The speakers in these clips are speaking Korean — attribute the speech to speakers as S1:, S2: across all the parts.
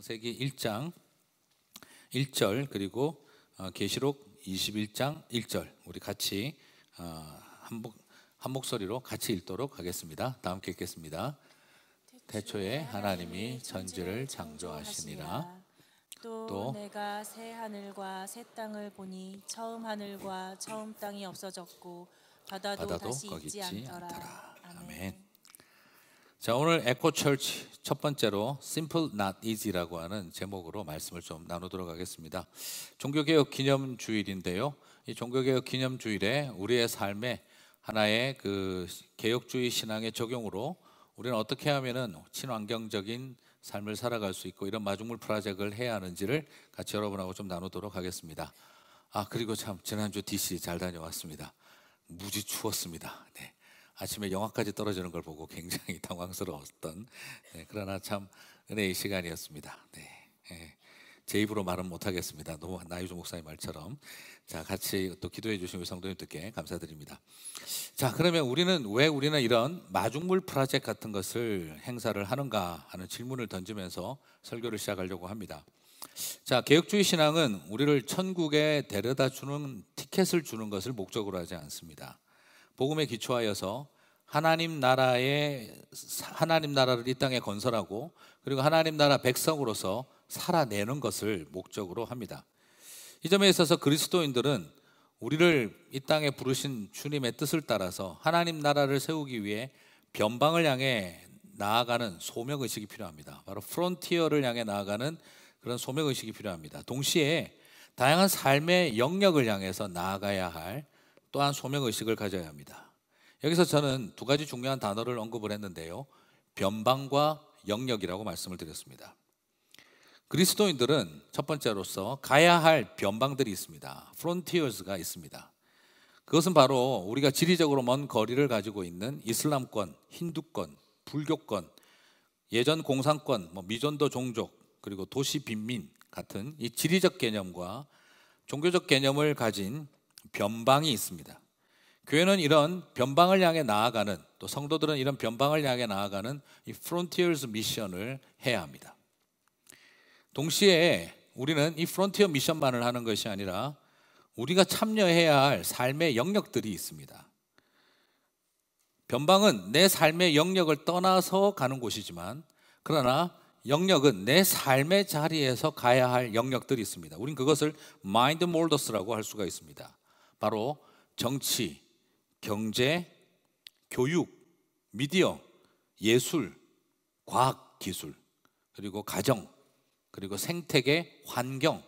S1: 창세기 1장 1절 그리고 계시록 21장 1절 우리 같이 한 목소리로 같이 읽도록 하겠습니다. 다 함께 읽겠습니다. 태초에 하나님이 천지를 창조하시니라.
S2: 또 내가 새 하늘과 새 땅을 보니 처음 하늘과 처음 땅이 없어졌고 바다도 다시 있지 않더라. 아멘.
S1: 자, 오늘 에코 철치 첫 번째로 Simple Not Easy라고 하는 제목으로 말씀을 좀 나누도록 하겠습니다. 종교개혁 기념주일인데요. 이 종교개혁 기념주일에 우리의 삶에 하나의 그 개혁주의 신앙의 적용으로 우리는 어떻게 하면은 친환경적인 삶을 살아갈 수 있고 이런 마중물 프로젝트를 해야 하는지를 같이 여러분하고 좀 나누도록 하겠습니다. 그리고 참 지난주 DC 잘 다녀왔습니다. 무지 추웠습니다. 네. 아침에 영하까지 떨어지는 걸 보고 굉장히 당황스러웠던 그러나 참 은혜의 시간이었습니다. 제 입으로 말은 못하겠습니다. 너무 나유주 목사님 말처럼. 자, 같이 또 기도해 주신 우리 성도님들께 감사드립니다. 자, 그러면 왜 우리는 이런 마중물 프로젝트 같은 것을 행사를 하는가 하는 질문을 던지면서 설교를 시작하려고 합니다. 자, 개혁주의 신앙은 우리를 천국에 데려다 주는 티켓을 주는 것을 목적으로 하지 않습니다. 복음에 기초하여서 하나님 나라를 이 땅에 건설하고 그리고 하나님 나라 백성으로서 살아내는 것을 목적으로 합니다. 이 점에 있어서 그리스도인들은 우리를 이 땅에 부르신 주님의 뜻을 따라서 하나님 나라를 세우기 위해 변방을 향해 나아가는 소명의식이 필요합니다. 바로 프론티어를 향해 나아가는 그런 소명의식이 필요합니다. 동시에 다양한 삶의 영역을 향해서 나아가야 할 또한 소명의식을 가져야 합니다. 여기서 저는 두 가지 중요한 단어를 언급을 했는데요. 변방과 영역이라고 말씀을 드렸습니다. 그리스도인들은 첫 번째로서 가야 할 변방들이 있습니다. 프론티어스가 있습니다. 그것은 바로 우리가 지리적으로 먼 거리를 가지고 있는 이슬람권, 힌두권, 불교권, 예전 공산권, 미전도 종족, 그리고 도시 빈민 같은 이 지리적 개념과 종교적 개념을 가진 변방이 있습니다. 교회는 이런 변방을 향해 나아가는, 또 성도들은 이런 변방을 향해 나아가는 이 프론티어스 미션을 해야 합니다. 동시에 우리는 이 프론티어 미션만을 하는 것이 아니라 우리가 참여해야 할 삶의 영역들이 있습니다. 변방은 내 삶의 영역을 떠나서 가는 곳이지만 그러나 영역은 내 삶의 자리에서 가야 할 영역들이 있습니다. 우린 그것을 마인드 몰더스라고 할 수가 있습니다. 바로 정치, 경제, 교육, 미디어, 예술, 과학, 기술, 그리고 가정, 그리고 생태계, 환경,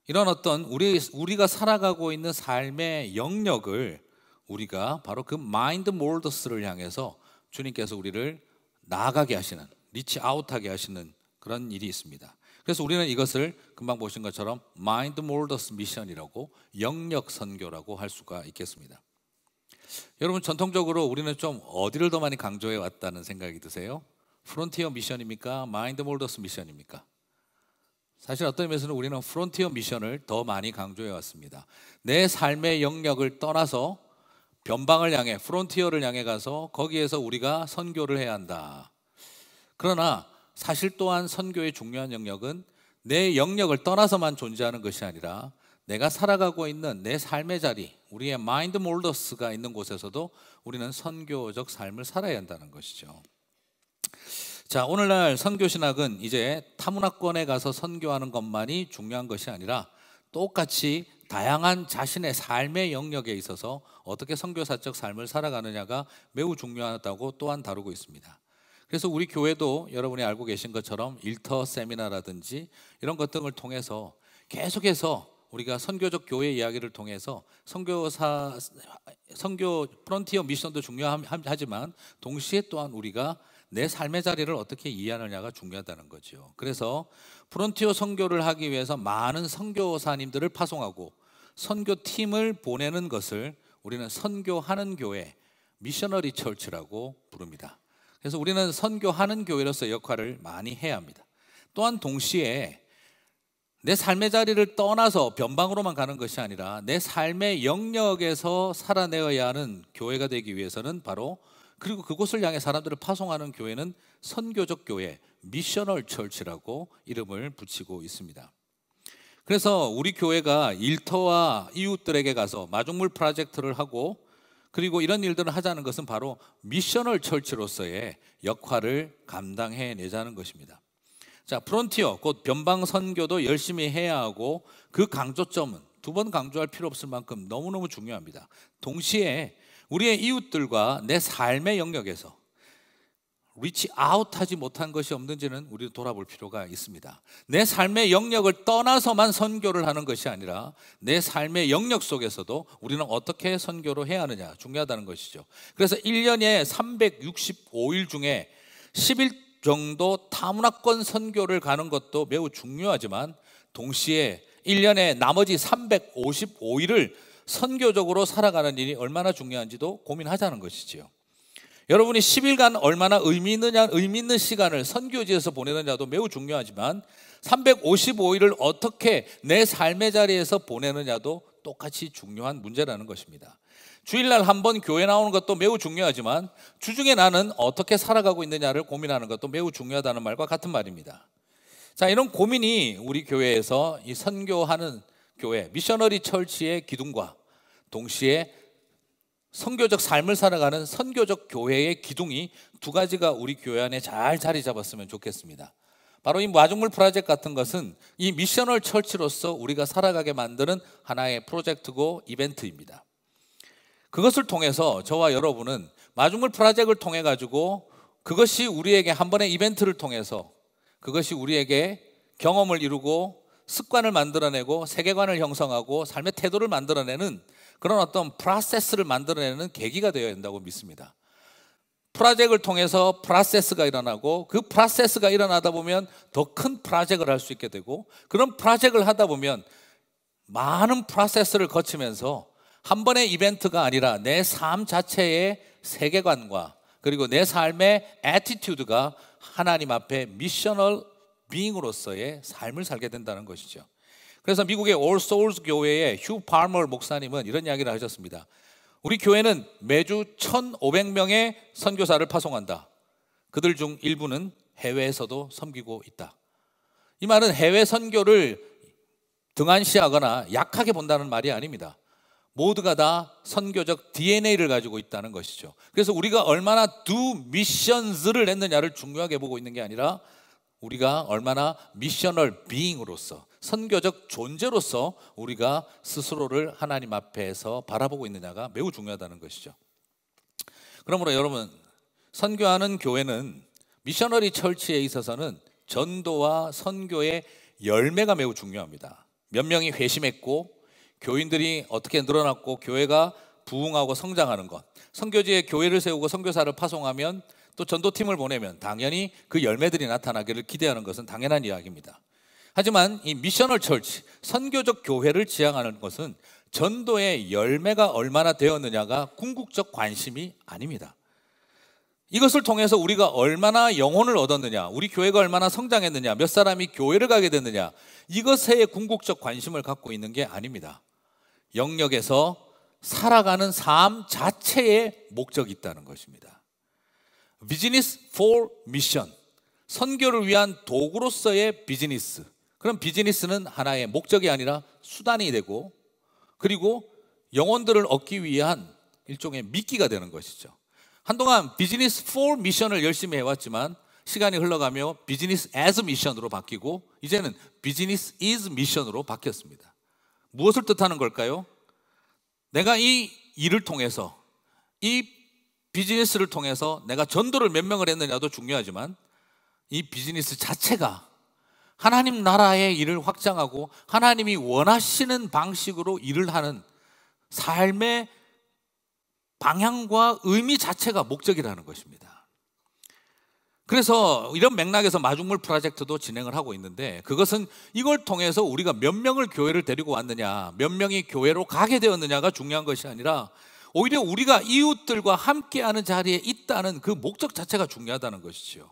S1: 이런 어떤 우리가 살아가고 있는 삶의 영역을 우리가 바로 그 마인드 몰더스를 향해서 주님께서 우리를 나아가게 하시는, 리치 아웃하게 하시는 그런 일이 있습니다. 그래서 우리는 이것을 금방 보신 것처럼 마인드 몰더스 미션이라고, 영역 선교라고 할 수가 있겠습니다. 여러분, 전통적으로 우리는 좀 어디를 더 많이 강조해 왔다는 생각이 드세요? 프론티어 미션입니까? 마인드 몰더스 미션입니까? 사실 어떤 의미에서는 우리는 프론티어 미션을 더 많이 강조해 왔습니다. 내 삶의 영역을 떠나서 변방을 향해, 프론티어를 향해 가서 거기에서 우리가 선교를 해야 한다. 그러나 사실 또한 선교의 중요한 영역은 내 영역을 떠나서만 존재하는 것이 아니라 내가 살아가고 있는 내 삶의 자리, 우리의 마인드 몰더스가 있는 곳에서도 우리는 선교적 삶을 살아야 한다는 것이죠. 자, 오늘날 선교신학은 이제 타문화권에 가서 선교하는 것만이 중요한 것이 아니라 똑같이 다양한 자신의 삶의 영역에 있어서 어떻게 선교사적 삶을 살아가느냐가 매우 중요하다고 또한 다루고 있습니다. 그래서 우리 교회도 여러분이 알고 계신 것처럼 일터 세미나라든지 이런 것 등을 통해서 계속해서 우리가 선교적 교회 이야기를 통해서 선교 프론티어 미션도 중요하지만 동시에 또한 우리가 내 삶의 자리를 어떻게 이해하느냐가 중요하다는 거죠. 그래서 프론티어 선교를 하기 위해서 많은 선교사님들을 파송하고 선교팀을 보내는 것을 우리는 선교하는 교회, 미셔너리 처치라고 부릅니다. 그래서 우리는 선교하는 교회로서 역할을 많이 해야 합니다. 또한 동시에 내 삶의 자리를 떠나서 변방으로만 가는 것이 아니라 내 삶의 영역에서 살아내어야 하는 교회가 되기 위해서는 바로, 그리고 그곳을 향해 사람들을 파송하는 교회는 선교적 교회, 미셔널 처치라고 이름을 붙이고 있습니다. 그래서 우리 교회가 일터와 이웃들에게 가서 마중물 프로젝트를 하고 그리고 이런 일들을 하자는 것은 바로 미셔널 처치로서의 역할을 감당해내자는 것입니다. 자, 프론티어 곧 변방 선교도 열심히 해야 하고 그 강조점은 두 번 강조할 필요 없을 만큼 너무너무 중요합니다. 동시에 우리의 이웃들과 내 삶의 영역에서 리치 아웃하지 못한 것이 없는지는 우리도 돌아볼 필요가 있습니다. 내 삶의 영역을 떠나서만 선교를 하는 것이 아니라 내 삶의 영역 속에서도 우리는 어떻게 선교를 해야 하느냐 중요하다는 것이죠. 그래서 1년에 365일 중에 10일 정도 타문화권 선교를 가는 것도 매우 중요하지만 동시에 1년에 나머지 355일을 선교적으로 살아가는 일이 얼마나 중요한지도 고민하자는 것이지요. 여러분이 10일간 얼마나 의미 있는 시간을 선교지에서 보내느냐도 매우 중요하지만 355일을 어떻게 내 삶의 자리에서 보내느냐도 똑같이 중요한 문제라는 것입니다. 주일날 한 번 교회 나오는 것도 매우 중요하지만 주중에 나는 어떻게 살아가고 있느냐를 고민하는 것도 매우 중요하다는 말과 같은 말입니다. 자, 이런 고민이 우리 교회에서 이 선교하는 교회, 미셔너리 철치의 기둥과 동시에 선교적 삶을 살아가는 선교적 교회의 기둥이 두 가지가 우리 교회 안에 잘 자리 잡았으면 좋겠습니다. 바로 이 마중물 프로젝트 같은 것은 이 미셔널 철치로서 우리가 살아가게 만드는 하나의 프로젝트고 이벤트입니다. 그것을 통해서 저와 여러분은 마중물 프로젝트를 통해 가지고 그것이 우리에게 한 번의 이벤트를 통해서 그것이 우리에게 경험을 이루고 습관을 만들어내고 세계관을 형성하고 삶의 태도를 만들어내는 그런 어떤 프로세스를 만들어내는 계기가 되어야 한다고 믿습니다. 프로젝트를 통해서 프로세스가 일어나고 그 프로세스가 일어나다 보면 더 큰 프로젝트를 할 수 있게 되고 그런 프로젝트를 하다 보면 많은 프로세스를 거치면서 한 번의 이벤트가 아니라 내 삶 자체의 세계관과 그리고 내 삶의 애티튜드가 하나님 앞에 미셔널 비잉으로서의 삶을 살게 된다는 것이죠. 그래서 미국의 올 소울스 교회의 휴 팔머 목사님은 이런 이야기를 하셨습니다. 우리 교회는 매주 1,500명의 선교사를 파송한다. 그들 중 일부는 해외에서도 섬기고 있다. 이 말은 해외 선교를 등한시하거나 약하게 본다는 말이 아닙니다. 모두가 다 선교적 DNA를 가지고 있다는 것이죠. 그래서 우리가 얼마나 do missions를 했느냐를 중요하게 보고 있는 게 아니라 우리가 얼마나 미셔널 비잉으로서 선교적 존재로서 우리가 스스로를 하나님 앞에서 바라보고 있느냐가 매우 중요하다는 것이죠. 그러므로 여러분, 선교하는 교회는 미셔너리 철치에 있어서는 전도와 선교의 열매가 매우 중요합니다. 몇 명이 회심했고 교인들이 어떻게 늘어났고 교회가 부흥하고 성장하는 것, 선교지에 교회를 세우고 선교사를 파송하면 또 전도팀을 보내면 당연히 그 열매들이 나타나기를 기대하는 것은 당연한 이야기입니다. 하지만 이 미셔널 철치, 선교적 교회를 지향하는 것은 전도의 열매가 얼마나 되었느냐가 궁극적 관심이 아닙니다. 이것을 통해서 우리가 얼마나 영혼을 얻었느냐, 우리 교회가 얼마나 성장했느냐, 몇 사람이 교회를 가게 됐느냐, 이것에 궁극적 관심을 갖고 있는 게 아닙니다. 영역에서 살아가는 삶 자체에 목적이 있다는 것입니다. 비즈니스 for 미션, 선교를 위한 도구로서의 비즈니스. 그럼 비즈니스는 하나의 목적이 아니라 수단이 되고 그리고 영혼들을 얻기 위한 일종의 미끼가 되는 것이죠. 한동안 비즈니스 for 미션을 열심히 해왔지만 시간이 흘러가며 비즈니스 as 미션으로 바뀌고 이제는 비즈니스 is 미션으로 바뀌었습니다. 무엇을 뜻하는 걸까요? 내가 이 일을 통해서 이 비즈니스를 통해서 내가 전도를 몇 명을 했느냐도 중요하지만 이 비즈니스 자체가 하나님 나라의 일을 확장하고 하나님이 원하시는 방식으로 일을 하는 삶의 방향과 의미 자체가 목적이라는 것입니다. 그래서 이런 맥락에서 마중물 프로젝트도 진행을 하고 있는데 그것은 이걸 통해서 우리가 몇 명을 교회를 데리고 왔느냐, 몇 명이 교회로 가게 되었느냐가 중요한 것이 아니라 오히려 우리가 이웃들과 함께하는 자리에 있다는 그 목적 자체가 중요하다는 것이지요.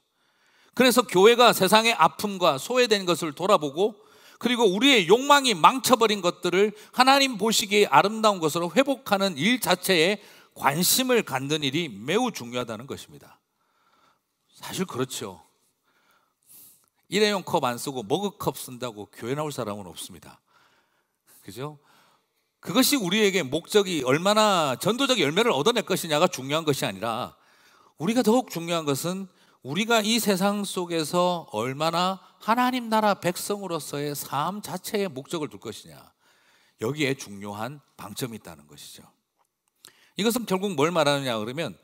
S1: 그래서 교회가 세상의 아픔과 소외된 것을 돌아보고 그리고 우리의 욕망이 망쳐버린 것들을 하나님 보시기에 아름다운 것으로 회복하는 일 자체에 관심을 갖는 일이 매우 중요하다는 것입니다. 사실 그렇죠. 일회용 컵 안 쓰고 머그컵 쓴다고 교회 나올 사람은 없습니다. 그죠? 그것이 우리에게 목적이 얼마나 전도적 열매를 얻어낼 것이냐가 중요한 것이 아니라, 우리가 더욱 중요한 것은 우리가 이 세상 속에서 얼마나 하나님 나라 백성으로서의 삶 자체에 목적을 둘 것이냐, 여기에 중요한 방점이 있다는 것이죠. 이것은 결국 뭘 말하느냐 그러면,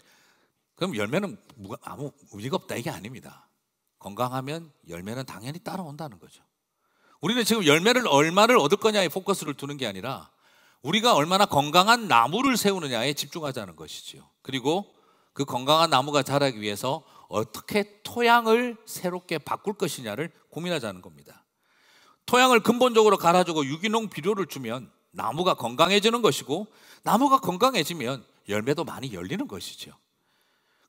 S1: 그럼 열매는 아무 의미가 없다 이게 아닙니다. 건강하면 열매는 당연히 따라온다는 거죠. 우리는 지금 열매를 얼마를 얻을 거냐에 포커스를 두는 게 아니라 우리가 얼마나 건강한 나무를 세우느냐에 집중하자는 것이죠. 그리고 그 건강한 나무가 자라기 위해서 어떻게 토양을 새롭게 바꿀 것이냐를 고민하자는 겁니다. 토양을 근본적으로 갈아주고 유기농 비료를 주면 나무가 건강해지는 것이고, 나무가 건강해지면 열매도 많이 열리는 것이죠.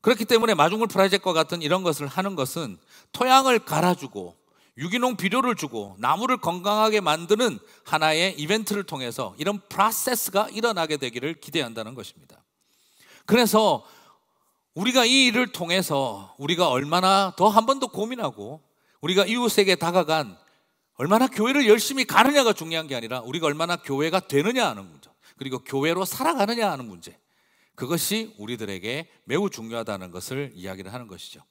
S1: 그렇기 때문에 마중물 프로젝트와 같은 이런 것을 하는 것은 토양을 갈아주고 유기농 비료를 주고 나무를 건강하게 만드는 하나의 이벤트를 통해서 이런 프로세스가 일어나게 되기를 기대한다는 것입니다. 그래서 우리가 이 일을 통해서 우리가 얼마나 더 한 번 더 고민하고, 우리가 이웃에게 다가간 얼마나 교회를 열심히 가느냐가 중요한 게 아니라 우리가 얼마나 교회가 되느냐 하는 문제, 그리고 교회로 살아가느냐 하는 문제, 그것이 우리들에게 매우 중요하다는 것을 이야기를 하는 것이죠.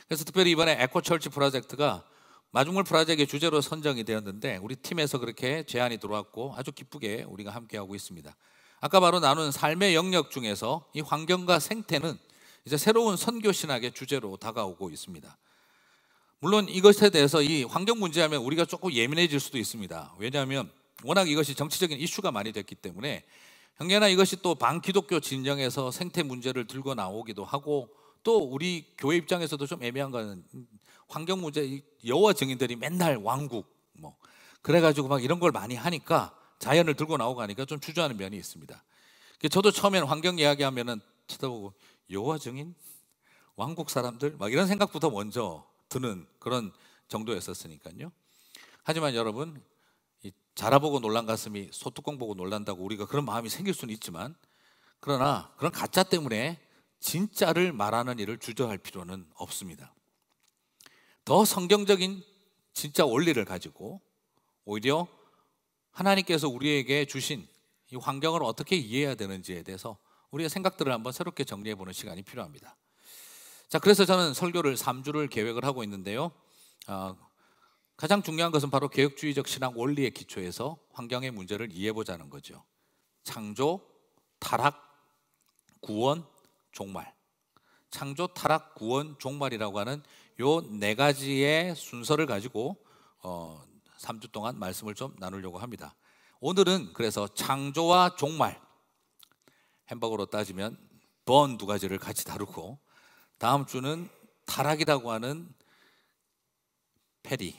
S1: 그래서 특별히 이번에 에코처치 프로젝트가 마중물 프로젝트의 주제로 선정이 되었는데, 우리 팀에서 그렇게 제안이 들어왔고 아주 기쁘게 우리가 함께하고 있습니다. 아까 바로 나눈 삶의 영역 중에서 이 환경과 생태는 이제 새로운 선교 신학의 주제로 다가오고 있습니다. 물론 이것에 대해서, 이 환경 문제하면 우리가 조금 예민해질 수도 있습니다. 왜냐하면 워낙 이것이 정치적인 이슈가 많이 됐기 때문에, 형제나 이것이 또 반기독교 진영에서 생태 문제를 들고 나오기도 하고, 또 우리 교회 입장에서도 좀 애매한 거는 환경 문제, 여호와 증인들이 맨날 왕국 그래가지고 막 이런 걸 많이 하니까, 자연을 들고 나오고 하니까 좀 주저하는 면이 있습니다. 저도 처음에는 환경 이야기하면은 쳐다보고, 여호와 증인? 왕국 사람들? 막 이런 생각부터 먼저 드는 그런 정도였었으니까요. 하지만 여러분, 자라보고 놀란 가슴이 소뚜껑 보고 놀란다고 우리가 그런 마음이 생길 수는 있지만, 그러나 그런 가짜 때문에 진짜를 말하는 일을 주저할 필요는 없습니다. 더 성경적인 진짜 원리를 가지고 오히려 하나님께서 우리에게 주신 이 환경을 어떻게 이해해야 되는지에 대해서 우리의 생각들을 한번 새롭게 정리해보는 시간이 필요합니다. 자, 그래서 저는 설교를 3주를 계획을 하고 있는데요, 가장 중요한 것은 바로 개혁주의적 신학 원리의 기초에서 환경의 문제를 이해해보자는 거죠. 창조, 타락, 구원, 종말. 창조, 타락, 구원, 종말이라고 하는 요 4가지의 순서를 가지고 3주 동안 말씀을 좀 나누려고 합니다. 오늘은 그래서 창조와 종말, 햄버거로 따지면 번 2가지를 같이 다루고, 다음 주는 타락이라고 하는 패리,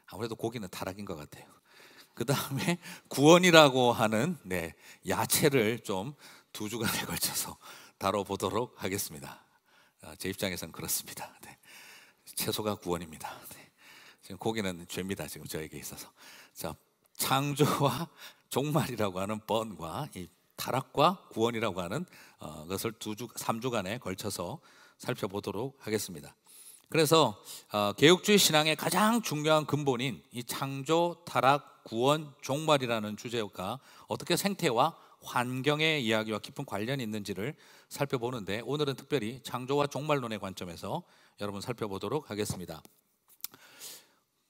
S1: 아무래도 고기는 타락인 것 같아요. 그 다음에 구원이라고 하는 야채를 좀 2주간에 걸쳐서 다뤄보도록 하겠습니다. 제 입장에서는 그렇습니다. 채소가 구원입니다. 지금 고기는 죄입니다. 지금 저에게 있어서. 자, 창조와 종말이라고 하는 번과 이 타락과 구원이라고 하는 것을 3주간에 걸쳐서 살펴보도록 하겠습니다. 그래서 개혁주의 신앙의 가장 중요한 근본인 이 창조, 타락, 구원, 종말이라는 주제가 어떻게 생태와 환경의 이야기와 깊은 관련이 있는지를 살펴보는데, 오늘은 특별히 창조와 종말론의 관점에서 여러분 살펴보도록 하겠습니다.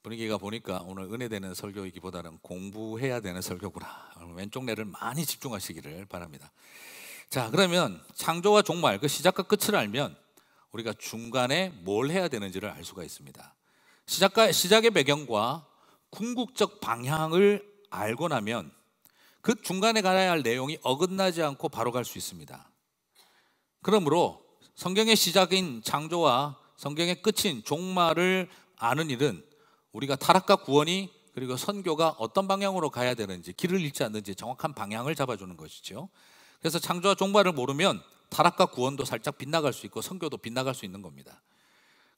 S1: 분위기가 보니까 오늘 은혜되는 설교이기보다는 공부해야 되는 설교구나. 왼쪽 뇌를 많이 집중하시기를 바랍니다. 자, 그러면 창조와 종말, 그 시작과 끝을 알면 우리가 중간에 뭘 해야 되는지를 알 수가 있습니다. 시작의 배경과 궁극적 방향을 알고 나면 그 중간에 가야 할 내용이 어긋나지 않고 바로 갈 수 있습니다. 그러므로 성경의 시작인 창조와 성경의 끝인 종말을 아는 일은 우리가 타락과 구원이, 그리고 선교가 어떤 방향으로 가야 되는지, 길을 잃지 않는지 정확한 방향을 잡아주는 것이죠. 그래서 창조와 종말을 모르면 타락과 구원도 살짝 빗나갈 수 있고 선교도 빗나갈 수 있는 겁니다.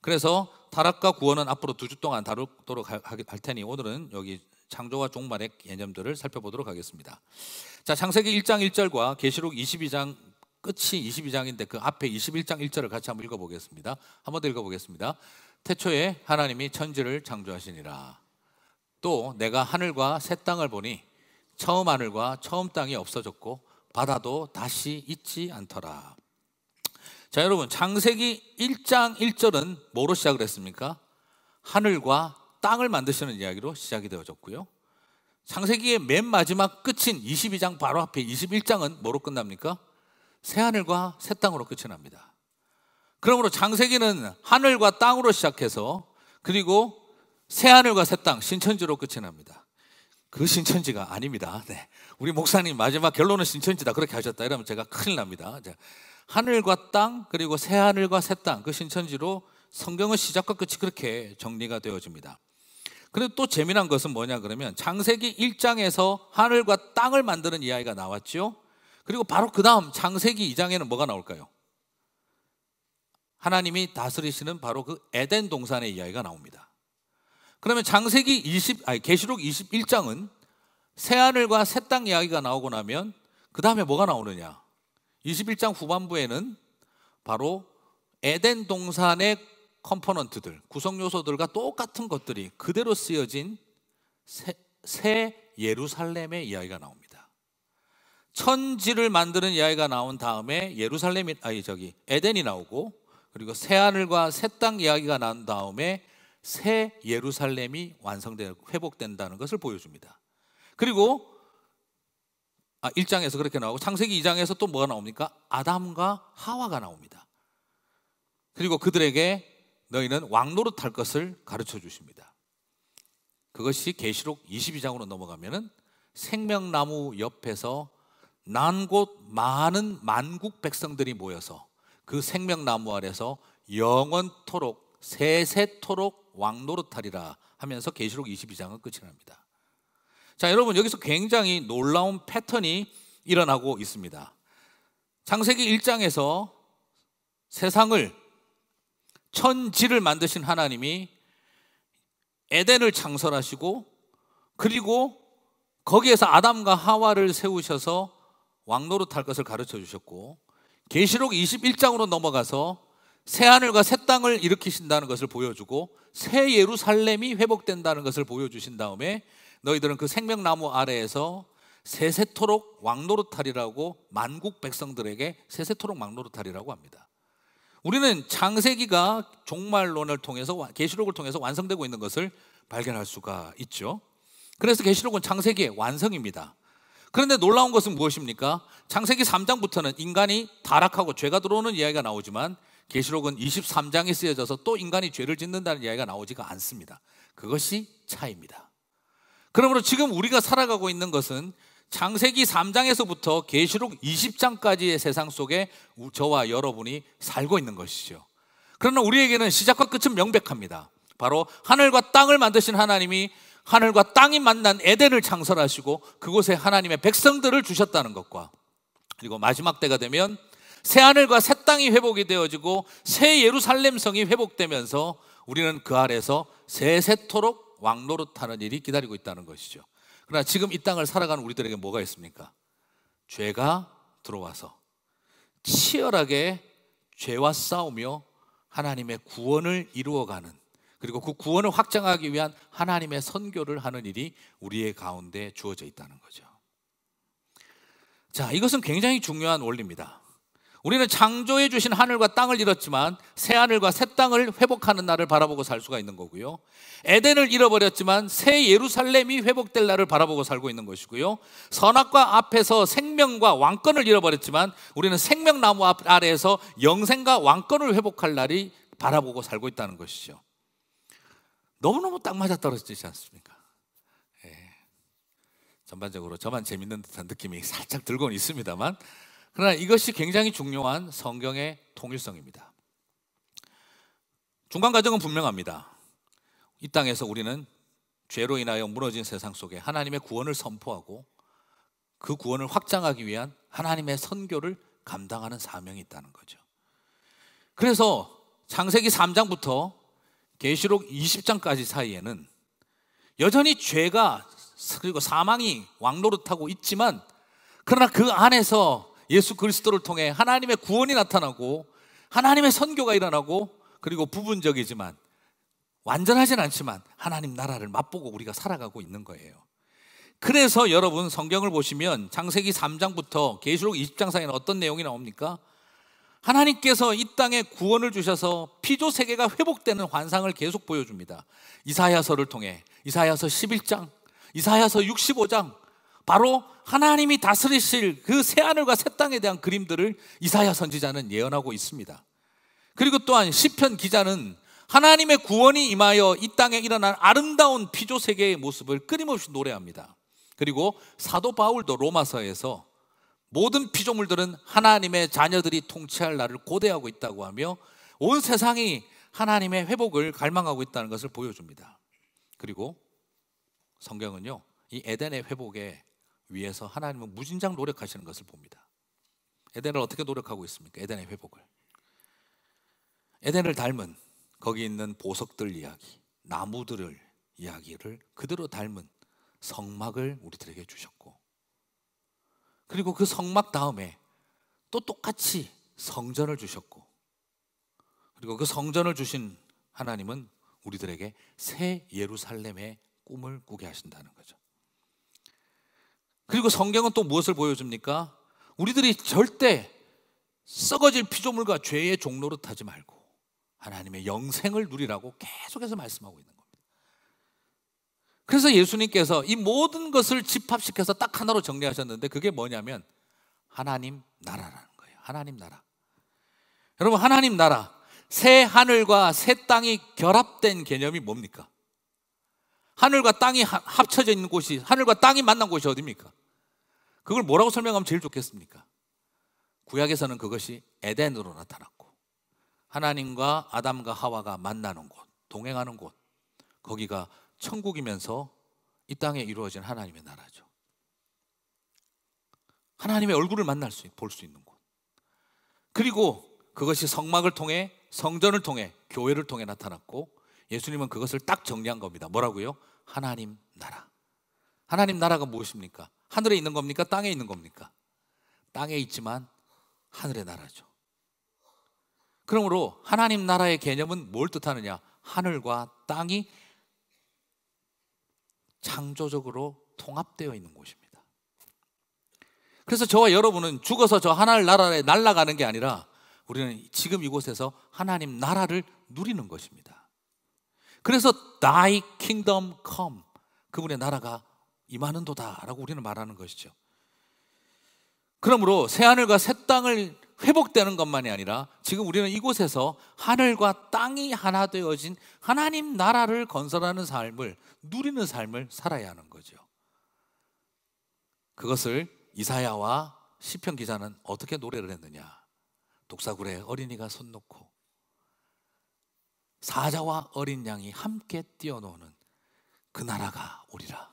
S1: 그래서 타락과 구원은 앞으로 2주 동안 다루도록 할 테니, 오늘은 여기 창조와 종말의 개념들을 살펴보도록 하겠습니다. 자, 창세기 1장 1절과 계시록 22장 끝이 22장인데 그 앞에 21장 1절을 같이 한번 읽어보겠습니다. 한 번 더 읽어보겠습니다. 태초에 하나님이 천지를 창조하시니라. 또 내가 하늘과 새 땅을 보니 처음 하늘과 처음 땅이 없어졌고 바다도 다시 있지 않더라. 자, 여러분, 창세기 1장 1절은 뭐로 시작을 했습니까? 하늘과 땅을 만드시는 이야기로 시작이 되어졌고요. 창세기의 맨 마지막 끝인 22장 바로 앞에 21장은 뭐로 끝납니까? 새 하늘과 새 땅으로 끝이 납니다. 그러므로 창세기는 하늘과 땅으로 시작해서 그리고 새 하늘과 새 땅, 신천지로 끝이 납니다. 그 신천지가 아닙니다. 네. 우리 목사님 마지막 결론은 신천지다 그렇게 하셨다 이러면 제가 큰일 납니다. 하늘과 땅 그리고 새 하늘과 새 땅, 그 신천지로 성경의 시작과 끝이 그렇게 정리가 되어집니다. 그리고 또 재미난 것은 뭐냐 그러면 창세기 1장에서 하늘과 땅을 만드는 이야기가 나왔죠. 그리고 바로 그 다음 창세기 2장에는 뭐가 나올까요? 하나님이 다스리시는 바로 그 에덴 동산의 이야기가 나옵니다. 그러면 계시록 21장은 새하늘과 새 땅 이야기가 나오고 나면 그 다음에 뭐가 나오느냐? 21장 후반부에는 바로 에덴 동산의 컴포넌트들, 구성 요소들과 똑같은 것들이 그대로 쓰여진 새 예루살렘의 이야기가 나옵니다. 천지를 만드는 이야기가 나온 다음에 에덴이 나오고, 그리고 새하늘과 새 땅 이야기가 난 다음에 새 예루살렘이 회복된다는 것을 보여줍니다. 그리고 1장에서 그렇게 나오고 창세기 2장에서 또 뭐가 나옵니까? 아담과 하와가 나옵니다. 그리고 그들에게 너희는 왕노릇할 것을 가르쳐 주십니다. 그것이 계시록 22장으로 넘어가면은 생명나무 옆에서 난 곳 많은 만국 백성들이 모여서 그 생명나무 아래서 영원토록 세세토록 왕노릇하리라 하면서 계시록 22장은 끝이 납니다. 자, 여러분, 여기서 굉장히 놀라운 패턴이 일어나고 있습니다. 창세기 1장에서 세상을, 천지를 만드신 하나님이 에덴을 창설하시고 그리고 거기에서 아담과 하와를 세우셔서 왕노릇할 것을 가르쳐 주셨고, 계시록 21장으로 넘어가서 새하늘과 새 땅을 일으키신다는 것을 보여주고 새 예루살렘이 회복된다는 것을 보여주신 다음에 너희들은 그 생명나무 아래에서 세세토록 왕노릇하리라고 만국 백성들에게 세세토록 왕노릇하리라고 합니다. 우리는 창세기가 종말론을 통해서, 계시록을 통해서 완성되고 있는 것을 발견할 수가 있죠. 그래서 계시록은 창세기의 완성입니다. 그런데 놀라운 것은 무엇입니까? 창세기 3장부터는 인간이 타락하고 죄가 들어오는 이야기가 나오지만 계시록은 23장에 쓰여져서 또 인간이 죄를 짓는다는 이야기가 나오지가 않습니다. 그것이 차이입니다. 그러므로 지금 우리가 살아가고 있는 것은 창세기 3장에서부터 계시록 20장까지의 세상 속에 저와 여러분이 살고 있는 것이죠. 그러나 우리에게는 시작과 끝은 명백합니다. 바로 하늘과 땅을 만드신 하나님이 하늘과 땅이 만난 에덴을 창설하시고 그곳에 하나님의 백성들을 주셨다는 것과, 그리고 마지막 때가 되면 새 하늘과 새 땅이 회복이 되어지고 새 예루살렘 성이 회복되면서 우리는 그 아래에서 세세토록 왕노릇하는 일이 기다리고 있다는 것이죠. 그러나 지금 이 땅을 살아가는 우리들에게 뭐가 있습니까? 죄가 들어와서 치열하게 죄와 싸우며 하나님의 구원을 이루어가는, 그리고 그 구원을 확장하기 위한 하나님의 선교를 하는 일이 우리의 가운데 주어져 있다는 거죠. 자, 이것은 굉장히 중요한 원리입니다. 우리는 창조해 주신 하늘과 땅을 잃었지만 새 하늘과 새 땅을 회복하는 날을 바라보고 살 수가 있는 거고요. 에덴을 잃어버렸지만 새 예루살렘이 회복될 날을 바라보고 살고 있는 것이고요. 선악과 앞에서 생명과 왕권을 잃어버렸지만 우리는 생명나무 아래에서 영생과 왕권을 회복할 날이 바라보고 살고 있다는 것이죠. 너무너무 딱 맞아떨어지지 않습니까? 전반적으로 저만 재밌는 듯한 느낌이 살짝 들고는 있습니다만, 그러나 이것이 굉장히 중요한 성경의 통일성입니다. 중간 과정은 분명합니다. 이 땅에서 우리는 죄로 인하여 무너진 세상 속에 하나님의 구원을 선포하고 그 구원을 확장하기 위한 하나님의 선교를 감당하는 사명이 있다는 거죠. 그래서 창세기 3장부터 계시록 20장까지 사이에는 여전히 죄가, 그리고 사망이 왕노릇하고 있지만, 그러나 그 안에서 예수 그리스도를 통해 하나님의 구원이 나타나고 하나님의 선교가 일어나고, 그리고 부분적이지만 완전하진 않지만 하나님 나라를 맛보고 우리가 살아가고 있는 거예요. 그래서 여러분 성경을 보시면 창세기 3장부터 계시록 20장상에는 어떤 내용이 나옵니까? 하나님께서 이 땅에 구원을 주셔서 피조 세계가 회복되는 환상을 계속 보여줍니다. 이사야서를 통해 이사야서 11장, 이사야서 65장, 바로 하나님이 다스리실 그 새하늘과 새 땅에 대한 그림들을 이사야 선지자는 예언하고 있습니다. 그리고 또한 시편 기자는 하나님의 구원이 임하여 이 땅에 일어난 아름다운 피조 세계의 모습을 끊임없이 노래합니다. 그리고 사도 바울도 로마서에서 모든 피조물들은 하나님의 자녀들이 통치할 날을 고대하고 있다고 하며 온 세상이 하나님의 회복을 갈망하고 있다는 것을 보여줍니다. 그리고 성경은요, 이 에덴의 회복에 위해서 하나님은 무진장 노력하시는 것을 봅니다. 에덴을 어떻게 노력하고 있습니까? 에덴의 회복을. 에덴을 닮은 거기 있는 보석들 이야기, 나무들을 이야기를 그대로 닮은 성막을 우리들에게 주셨고, 그리고 그 성막 다음에 또 똑같이 성전을 주셨고, 그리고 그 성전을 주신 하나님은 우리들에게 새 예루살렘의 꿈을 꾸게 하신다는 거죠. 그리고 성경은 또 무엇을 보여줍니까? 우리들이 절대 썩어질 피조물과 죄의 종로로 타지 말고 하나님의 영생을 누리라고 계속해서 말씀하고 있는 겁니다. 그래서 예수님께서 이 모든 것을 집합시켜서 딱 하나로 정리하셨는데 그게 뭐냐면 하나님 나라라는 거예요. 하나님 나라. 여러분, 하나님 나라, 새 하늘과 새 땅이 결합된 개념이 뭡니까? 하늘과 땅이 합쳐져 있는 곳이, 하늘과 땅이 만난 곳이 어디입니까? 그걸 뭐라고 설명하면 제일 좋겠습니까? 구약에서는 그것이 에덴으로 나타났고, 하나님과 아담과 하와가 만나는 곳, 동행하는 곳, 거기가 천국이면서 이 땅에 이루어진 하나님의 나라죠. 하나님의 얼굴을 볼 수 있는 곳. 그리고 그것이 성막을 통해, 성전을 통해, 교회를 통해 나타났고, 예수님은 그것을 딱 정리한 겁니다. 뭐라고요? 하나님 나라. 하나님 나라가 무엇입니까? 하늘에 있는 겁니까? 땅에 있는 겁니까? 땅에 있지만 하늘의 나라죠. 그러므로 하나님 나라의 개념은 뭘 뜻하느냐? 하늘과 땅이 창조적으로 통합되어 있는 곳입니다. 그래서 저와 여러분은 죽어서 저 하늘 나라에 날아가는 게 아니라 우리는 지금 이곳에서 하나님 나라를 누리는 것입니다. 그래서 Thy kingdom come, 그분의 나라가 임하는도다라고 우리는 말하는 것이죠. 그러므로 새하늘과 새 땅을 회복되는 것만이 아니라 지금 우리는 이곳에서 하늘과 땅이 하나 되어진 하나님 나라를 건설하는 삶을, 누리는 삶을 살아야 하는 거죠. 그것을 이사야와 시편 기자는 어떻게 노래를 했느냐? 독사굴에 어린이가 손 놓고 사자와 어린 양이 함께 뛰어노는 그 나라가 오리라.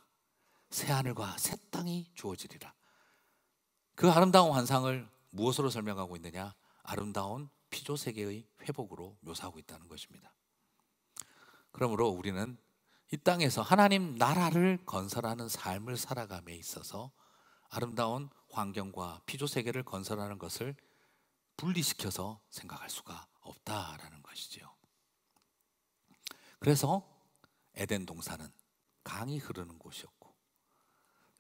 S1: 새하늘과 새 땅이 주어지리라. 그 아름다운 환상을 무엇으로 설명하고 있느냐? 아름다운 피조 세계의 회복으로 묘사하고 있다는 것입니다. 그러므로 우리는 이 땅에서 하나님 나라를 건설하는 삶을 살아감에 있어서 아름다운 환경과 피조 세계를 건설하는 것을 분리시켜서 생각할 수가 없다라는 것이지요. 그래서 에덴 동산은 강이 흐르는 곳이었고,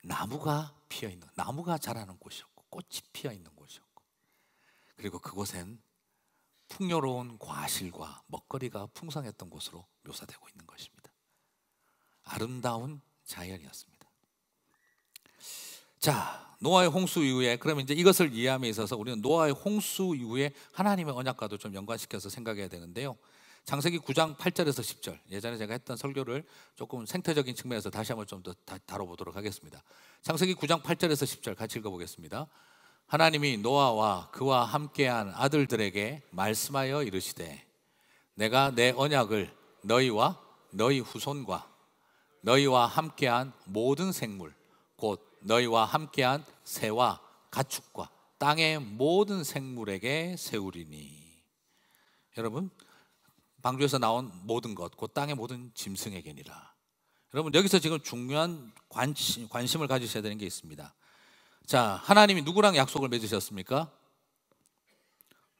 S1: 나무가 피어있는, 나무가 자라는 곳이었고, 꽃이 피어있는 곳이었고, 그리고 그곳엔 풍요로운 과실과 먹거리가 풍성했던 곳으로 묘사되고 있는 것입니다. 아름다운 자연이었습니다. 자, 노아의 홍수 이후에, 그러면 이제 이것을 이해함에 있어서 우리는 노아의 홍수 이후에 하나님의 언약과도 좀 연관시켜서 생각해야 되는데요. 창세기 9장 8절에서 10절, 예전에 제가 했던 설교를 조금 생태적인 측면에서 다시 한번 좀 더 다뤄보도록 하겠습니다. 창세기 9장 8절에서 10절 같이 읽어보겠습니다. 하나님이 노아와 그와 함께한 아들들에게 말씀하여 이르시되, 내가 내 언약을 너희와 너희 후손과 너희와 함께한 모든 생물, 곧 너희와 함께한 새와 가축과 땅의 모든 생물에게 세우리니. 여러분, 방주에서 나온 모든 것, 곧 땅의 모든 짐승에게니라. 여러분, 여기서 지금 중요한 관심을 가지셔야 되는 게 있습니다. 자, 하나님이 누구랑 약속을 맺으셨습니까?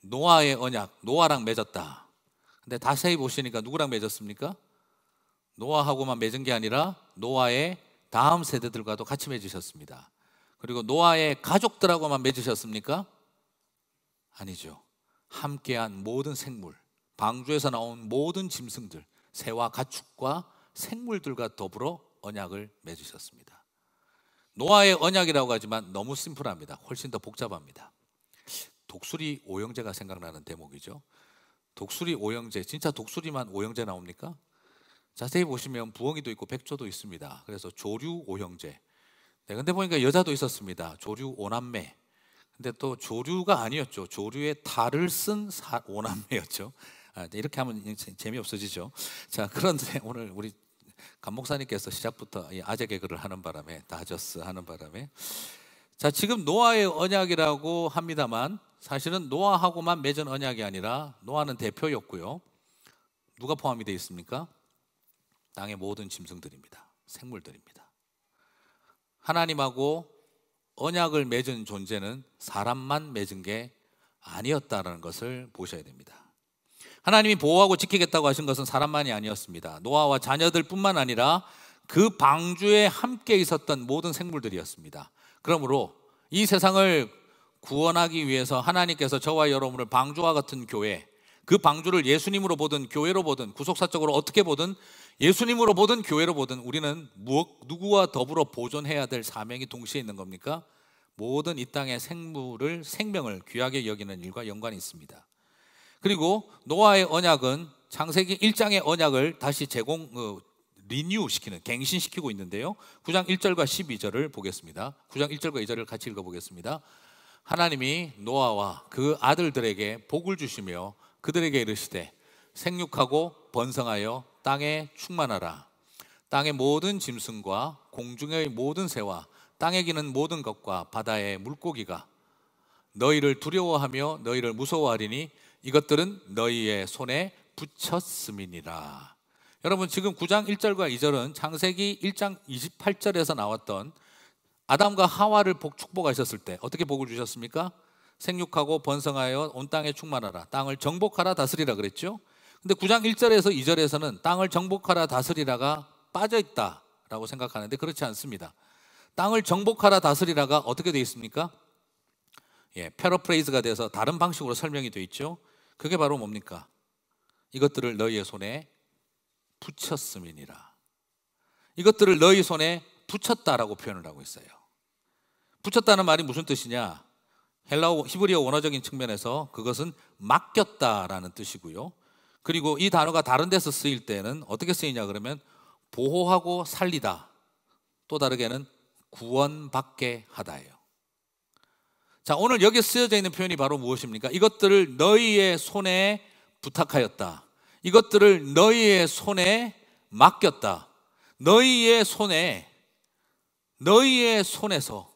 S1: 노아의 언약, 노아랑 맺었다. 근데 자세히 보시니까 누구랑 맺었습니까? 노아하고만 맺은 게 아니라 노아의 다음 세대들과도 같이 맺으셨습니다. 그리고 노아의 가족들하고만 맺으셨습니까? 아니죠. 함께한 모든 생물, 방주에서 나온 모든 짐승들, 새와 가축과 생물들과 더불어 언약을 맺으셨습니다. 노아의 언약이라고 하지만 너무 심플합니다. 훨씬 더 복잡합니다. 독수리 오형제가 생각나는 대목이죠. 독수리 오형제, 진짜 독수리만 오형제 나옵니까? 자세히 보시면 부엉이도 있고 백조도 있습니다. 그래서 조류 오형제. 네, 근데 보니까 여자도 있었습니다. 조류 오남매. 근데 또 조류가 아니었죠. 조류의 탈을 쓴 오남매였죠. 이렇게 하면 재미없어지죠. 자, 그런데 오늘 우리 감 목사님께서 시작부터 이 아재 개그를 하는 바람에, 다저스 하는 바람에, 자, 지금 노아의 언약이라고 합니다만 사실은 노아하고만 맺은 언약이 아니라 노아는 대표였고요. 누가 포함이 되어 있습니까? 땅의 모든 짐승들입니다. 생물들입니다. 하나님하고 언약을 맺은 존재는 사람만 맺은 게 아니었다는 것을 보셔야 됩니다. 하나님이 보호하고 지키겠다고 하신 것은 사람만이 아니었습니다. 노아와 자녀들뿐만 아니라 그 방주에 함께 있었던 모든 생물들이었습니다. 그러므로 이 세상을 구원하기 위해서 하나님께서 저와 여러분을 방주와 같은 교회, 그 방주를 예수님으로 보든 교회로 보든 구속사적으로 어떻게 보든 예수님으로 보든 교회로 보든 우리는 누구와 더불어 보존해야 될 사명이 동시에 있는 겁니까? 모든 이 땅의 생명을 귀하게 여기는 일과 연관이 있습니다. 그리고 노아의 언약은 창세기 1장의 언약을 다시 리뉴시키는, 갱신시키고 있는데요. 9장 1절과 12절을 보겠습니다. 9장 1절과 2절을 같이 읽어보겠습니다. 하나님이 노아와 그 아들들에게 복을 주시며 그들에게 이르시되 생육하고 번성하여 땅에 충만하라. 땅의 모든 짐승과 공중의 모든 새와 땅에 기는 모든 것과 바다의 물고기가 너희를 두려워하며 너희를 무서워하리니 이것들은 너희의 손에 붙였음이니라. 여러분, 지금 9장 1절과 2절은 창세기 1장 28절에서 나왔던 아담과 하와를 축복하셨을 때 어떻게 복을 주셨습니까? 생육하고 번성하여 온 땅에 충만하라. 땅을 정복하라 다스리라 그랬죠. 근데 9장 1절에서 2절에서는 땅을 정복하라 다스리라가 빠져있다라고 생각하는데 그렇지 않습니다. 땅을 정복하라 다스리라가 어떻게 되어 있습니까? 패러프레이즈가 돼서 다른 방식으로 설명이 되어 있죠. 그게 바로 뭡니까? 이것들을 너희의 손에 붙였음이니라. 이것들을 너희 손에 붙였다라고 표현을 하고 있어요. 붙였다는 말이 무슨 뜻이냐? 히브리어 원어적인 측면에서 그것은 맡겼다라는 뜻이고요. 그리고 이 단어가 다른 데서 쓰일 때는 어떻게 쓰이냐 그러면 보호하고 살리다, 또 다르게는 구원받게 하다예요. 자, 오늘 여기에 쓰여져 있는 표현이 바로 무엇입니까? 이것들을 너희의 손에 부탁하였다. 이것들을 너희의 손에 맡겼다. 너희의 손에서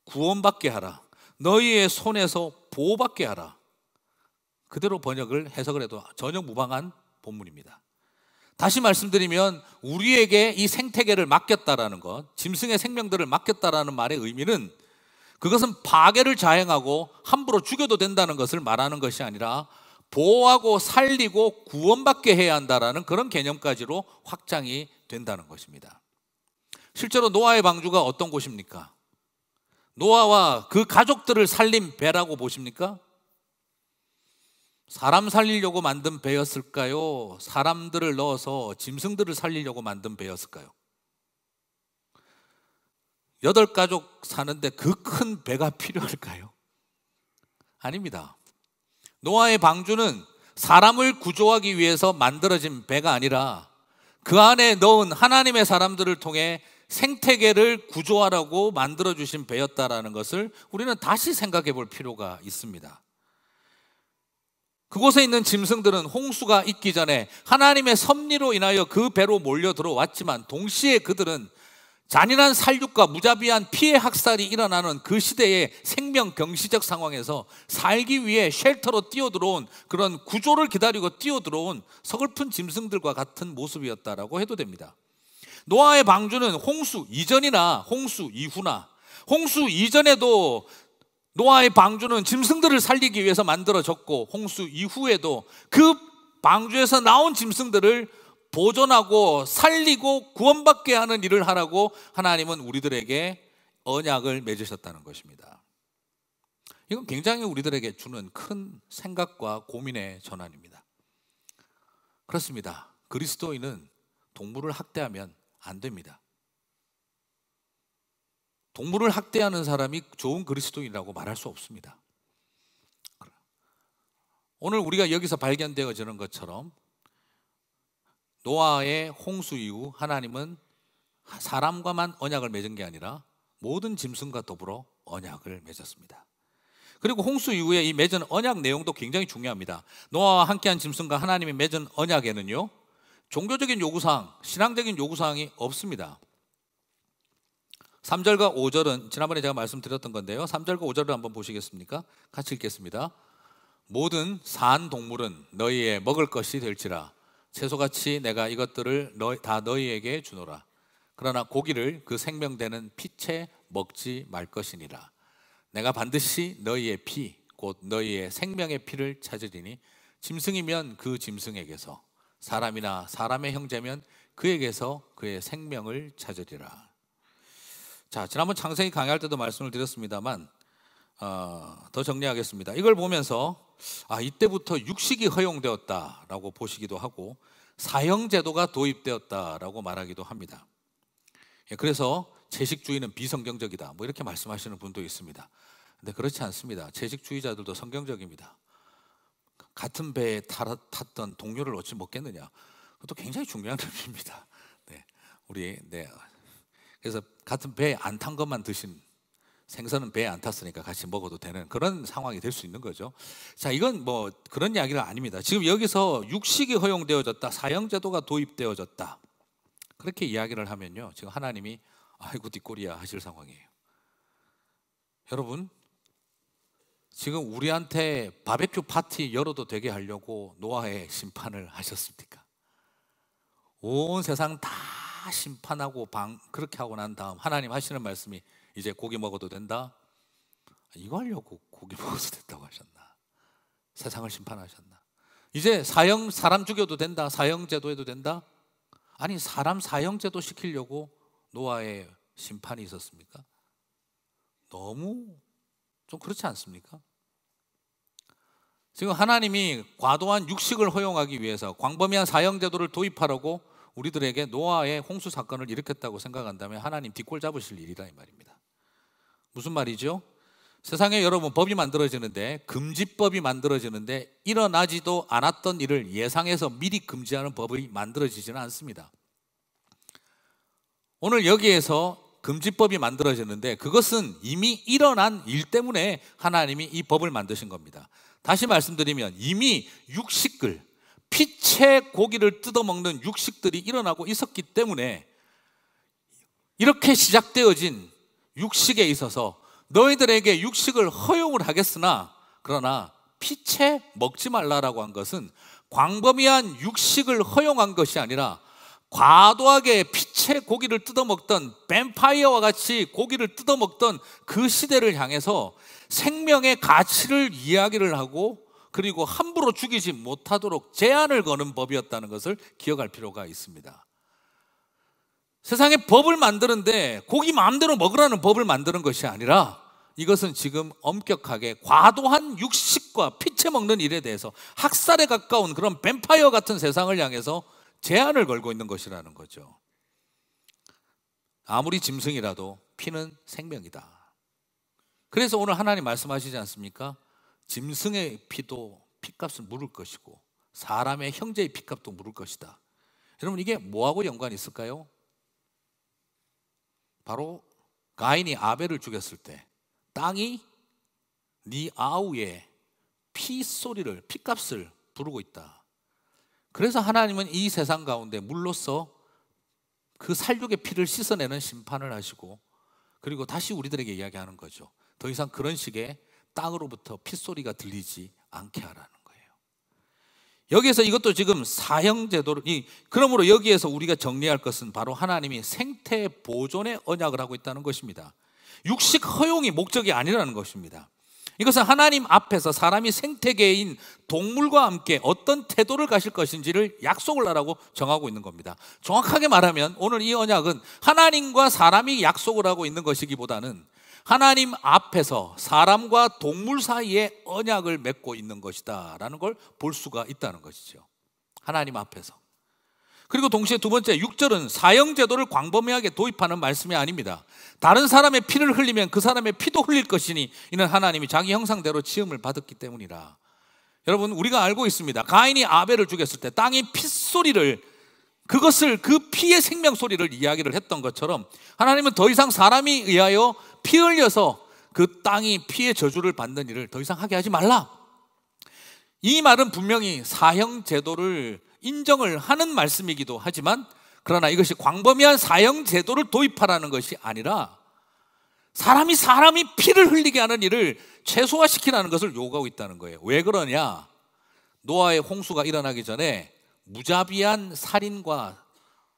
S1: 구원받게 하라. 너희의 손에서 보호받게 하라. 그대로 번역을 해석을 해도 전혀 무방한 본문입니다. 다시 말씀드리면 우리에게 이 생태계를 맡겼다라는 것, 짐승의 생명들을 맡겼다라는 말의 의미는 그것은 파괴를 자행하고 함부로 죽여도 된다는 것을 말하는 것이 아니라 보호하고 살리고 구원받게 해야 한다라는 그런 개념까지로 확장이 된다는 것입니다. 실제로 노아의 방주가 어떤 곳입니까? 노아와 그 가족들을 살린 배라고 보십니까? 사람 살리려고 만든 배였을까요? 사람들을 넣어서 짐승들을 살리려고 만든 배였을까요? 8가족 사는데 그 큰 배가 필요할까요? 아닙니다. 노아의 방주는 사람을 구조하기 위해서 만들어진 배가 아니라 그 안에 넣은 하나님의 사람들을 통해 생태계를 구조하라고 만들어주신 배였다라는 것을 우리는 다시 생각해 볼 필요가 있습니다. 그곳에 있는 짐승들은 홍수가 있기 전에 하나님의 섭리로 인하여 그 배로 몰려 들어왔지만 동시에 그들은 잔인한 살육과 무자비한 피해 학살이 일어나는 그 시대의 생명 경시적 상황에서 살기 위해 쉘터로 뛰어들어온 그런 구조를 기다리고 뛰어들어온 서글픈 짐승들과 같은 모습이었다라고 해도 됩니다. 노아의 방주는 홍수 이전이나 홍수 이후나, 홍수 이전에도 노아의 방주는 짐승들을 살리기 위해서 만들어졌고 홍수 이후에도 그 방주에서 나온 짐승들을 보존하고 살리고 구원받게 하는 일을 하라고 하나님은 우리들에게 언약을 맺으셨다는 것입니다. 이건 굉장히 우리들에게 주는 큰 생각과 고민의 전환입니다. 그렇습니다. 그리스도인은 동물을 학대하면 안 됩니다. 동물을 학대하는 사람이 좋은 그리스도인이라고 말할 수 없습니다. 오늘 우리가 여기서 발견되어지는 것처럼 노아의 홍수 이후 하나님은 사람과만 언약을 맺은 게 아니라 모든 짐승과 더불어 언약을 맺었습니다. 그리고 홍수 이후에 이 맺은 언약 내용도 굉장히 중요합니다. 노아와 함께한 짐승과 하나님이 맺은 언약에는요, 종교적인 요구사항, 신앙적인 요구사항이 없습니다. 3절과 5절은 지난번에 제가 말씀드렸던 건데요, 3절과 5절을 한번 보시겠습니까? 같이 읽겠습니다. 모든 산 동물은 너희의 먹을 것이 될지라 채소같이 내가 이것들을 다 너희에게 주노라. 그러나 고기를 그 생명되는 피채 먹지 말 것이니라. 내가 반드시 너희의 피, 곧 너희의 생명의 피를 찾으리니 짐승이면 그 짐승에게서, 사람이나 사람의 형제면 그에게서 그의 생명을 찾으리라. 자, 지난번 창세기 강의할 때도 말씀을 드렸습니다만 더 정리하겠습니다. 이걸 보면서 이때부터 육식이 허용되었다라고 보시기도 하고 사형제도가 도입되었다라고 말하기도 합니다. 그래서 채식주의는 비성경적이다 뭐 이렇게 말씀하시는 분도 있습니다. 근데 그렇지 않습니다. 채식주의자들도 성경적입니다. 같은 배에 탔던 동료를 어찌 먹겠느냐, 그것도 굉장히 중요한 의미입니다. 그래서 같은 배에 안 탄 것만 드신, 생선은 배에 안 탔으니까 같이 먹어도 되는 그런 상황이 될 수 있는 거죠. 자, 이건 뭐 그런 이야기가 아닙니다. 지금 여기서 육식이 허용되어졌다, 사형제도가 도입되어졌다, 그렇게 이야기를 하면요, 지금 하나님이 아이고 뒷골이야 하실 상황이에요. 여러분, 지금 우리한테 바베큐 파티 열어도 되게 하려고 노아의 심판을 하셨습니까? 온 세상 다 심판하고 그렇게 하고 난 다음 하나님 하시는 말씀이 이제 고기 먹어도 된다? 이거 하려고 고기 먹어도 된다고 하셨나? 세상을 심판하셨나? 이제 사람 죽여도 된다, 사형제도 해도 된다? 아니, 사람 사형제도 시키려고 노아의 심판이 있었습니까? 너무 좀 그렇지 않습니까? 지금 하나님이 과도한 육식을 허용하기 위해서 광범위한 사형제도를 도입하라고 우리들에게 노아의 홍수 사건을 일으켰다고 생각한다면 하나님 뒷골 잡으실 일이다 이 말입니다. 무슨 말이죠? 세상에 여러분 법이 만들어지는데, 금지법이 만들어지는데 일어나지도 않았던 일을 예상해서 미리 금지하는 법이 만들어지지는 않습니다. 오늘 여기에서 금지법이 만들어지는데 그것은 이미 일어난 일 때문에 하나님이 이 법을 만드신 겁니다. 다시 말씀드리면 이미 육식들, 피채 고기를 뜯어먹는 육식들이 일어나고 있었기 때문에 이렇게 시작되어진 육식에 있어서 너희들에게 육식을 허용을 하겠으나 그러나 피채 먹지 말라라고 한 것은 광범위한 육식을 허용한 것이 아니라 과도하게 피채 고기를 뜯어먹던 뱀파이어와 같이 고기를 뜯어먹던 그 시대를 향해서 생명의 가치를 이야기를 하고 그리고 함부로 죽이지 못하도록 제한을 거는 법이었다는 것을 기억할 필요가 있습니다. 세상에 법을 만드는데 고기 마음대로 먹으라는 법을 만드는 것이 아니라 이것은 지금 엄격하게 과도한 육식과 피채 먹는 일에 대해서 학살에 가까운 그런 뱀파이어 같은 세상을 향해서 제한을 걸고 있는 것이라는 거죠. 아무리 짐승이라도 피는 생명이다. 그래서 오늘 하나님 말씀하시지 않습니까? 짐승의 피도 피값을 물을 것이고 사람의 형제의 피값도 물을 것이다. 여러분, 이게 뭐하고 연관이 있을까요? 바로 가인이 아벨을 죽였을 때 땅이 네 아우의 피 소리를, 피값을 부르고 있다. 그래서 하나님은 이 세상 가운데 물로써 그 살육의 피를 씻어내는 심판을 하시고 그리고 다시 우리들에게 이야기하는 거죠. 더 이상 그런 식의 땅으로부터 핏소리가 들리지 않게 하라는 거예요. 여기에서 이것도 지금 사형제도를, 그러므로 여기에서 우리가 정리할 것은 바로 하나님이 생태 보존의 언약을 하고 있다는 것입니다. 육식 허용이 목적이 아니라는 것입니다. 이것은 하나님 앞에서 사람이 생태계인 동물과 함께 어떤 태도를 가질 것인지를 약속을 하라고 정하고 있는 겁니다. 정확하게 말하면 오늘 이 언약은 하나님과 사람이 약속을 하고 있는 것이기보다는 하나님 앞에서 사람과 동물 사이에 언약을 맺고 있는 것이다 라는 걸 볼 수가 있다는 것이죠. 하나님 앞에서. 그리고 동시에 두 번째 6절은 사형제도를 광범위하게 도입하는 말씀이 아닙니다. 다른 사람의 피를 흘리면 그 사람의 피도 흘릴 것이니 이는 하나님이 자기 형상대로 지음을 받았기 때문이라. 여러분, 우리가 알고 있습니다. 가인이 아벨을 죽였을 때 땅이 핏소리를, 그것을, 그 피의 생명소리를 이야기를 했던 것처럼 하나님은 더 이상 사람이 의하여 피 흘려서 그 땅이 피의 저주를 받는 일을 더 이상 하게 하지 말라. 이 말은 분명히 사형제도를 인정을 하는 말씀이기도 하지만, 그러나 이것이 광범위한 사형제도를 도입하라는 것이 아니라 사람이 피를 흘리게 하는 일을 최소화시키라는 것을 요구하고 있다는 거예요. 왜 그러냐? 노아의 홍수가 일어나기 전에 무자비한 살인과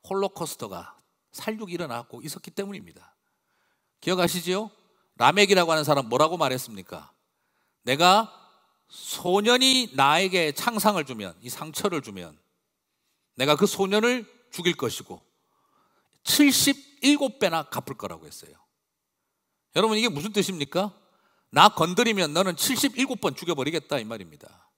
S1: 홀로코스터가 살육이 일어나고 있었기 때문입니다. 기억하시지요? 라멕이라고 하는 사람 뭐라고 말했습니까? 내가 소년이 나에게 창상을 주면, 이 상처를 주면 내가 그 소년을 죽일 것이고 77배나 갚을 거라고 했어요. 여러분, 이게 무슨 뜻입니까? 나 건드리면 너는 77번 죽여버리겠다 이 말입니다.